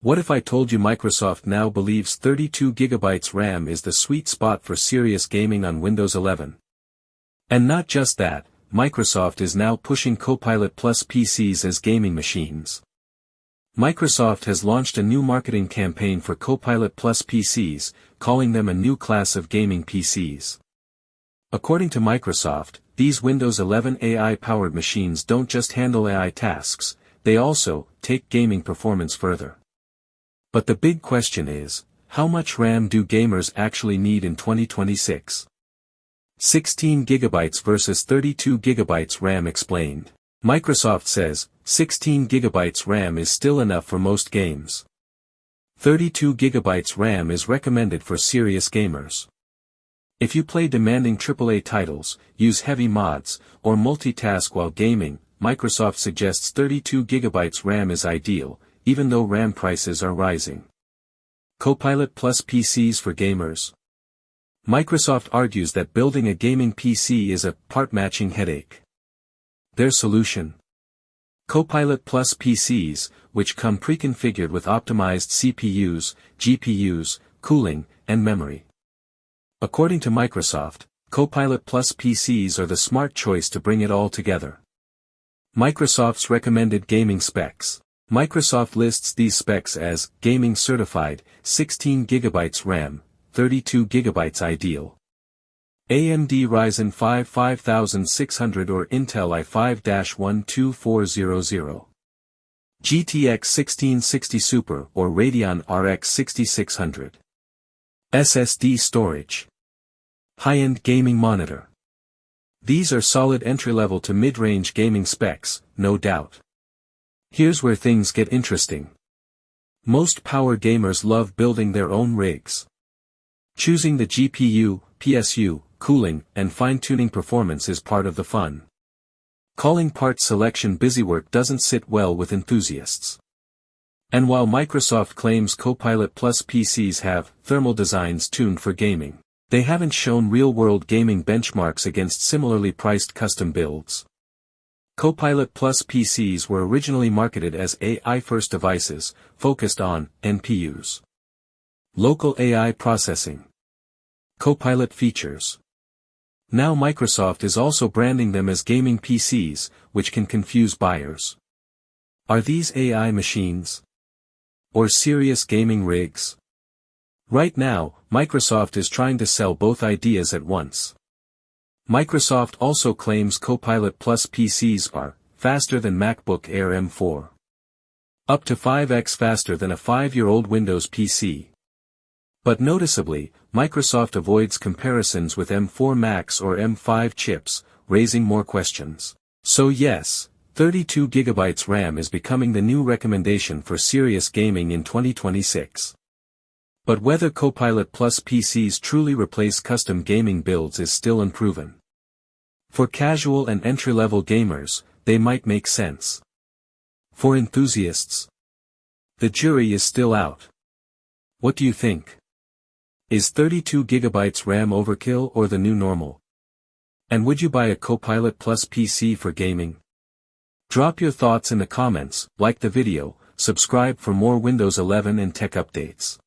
What if I told you Microsoft now believes 32 GB RAM is the sweet spot for serious gaming on Windows 11? And not just that, Microsoft is now pushing Copilot Plus PCs as gaming machines. Microsoft has launched a new marketing campaign for Copilot Plus PCs, calling them a new class of gaming PCs. According to Microsoft, these Windows 11 AI-powered machines don't just handle AI tasks, they also take gaming performance further. But the big question is, how much RAM do gamers actually need in 2026? 16 GB versus 32 GB RAM explained. Microsoft says, 16 GB RAM is still enough for most games. 32 GB RAM is recommended for serious gamers. If you play demanding AAA titles, use heavy mods, or multitask while gaming, Microsoft suggests 32 GB RAM is ideal, even though RAM prices are rising. Copilot Plus PCs for gamers. Microsoft argues that building a gaming PC is a part-matching headache. Their solution? Copilot Plus PCs, which come pre-configured with optimized CPUs, GPUs, cooling, and memory. According to Microsoft, Copilot Plus PCs are the smart choice to bring it all together. Microsoft's recommended gaming specs. Microsoft lists these specs as gaming certified, 16 GB RAM, 32 GB ideal. AMD Ryzen 5 5600 or Intel i5-12400. GTX 1660 Super or Radeon RX 6600. SSD storage. High-end gaming monitor. These are solid entry-level to mid-range gaming specs, no doubt. Here's where things get interesting. Most power gamers love building their own rigs. Choosing the GPU, PSU, cooling, and fine-tuning performance is part of the fun. Calling part selection busywork doesn't sit well with enthusiasts. And while Microsoft claims Copilot Plus PCs have thermal designs tuned for gaming, they haven't shown real-world gaming benchmarks against similarly priced custom builds. Copilot Plus PCs were originally marketed as AI-first devices, focused on NPUs. Local AI processing. Copilot features. Now Microsoft is also branding them as gaming PCs, which can confuse buyers. Are these AI machines? Or serious gaming rigs? Right now, Microsoft is trying to sell both ideas at once. Microsoft also claims Copilot Plus PCs are faster than MacBook Air M4. Up to 5x faster than a 5-year-old Windows PC. But noticeably, Microsoft avoids comparisons with M4 Max or M5 chips, raising more questions. So yes, 32 GB RAM is becoming the new recommendation for serious gaming in 2026. But whether Copilot Plus PCs truly replace custom gaming builds is still unproven. For casual and entry-level gamers, they might make sense. For enthusiasts, the jury is still out. What do you think? Is 32 GB RAM overkill or the new normal? And would you buy a Copilot Plus PC for gaming? Drop your thoughts in the comments, like the video, subscribe for more Windows 11 and tech updates.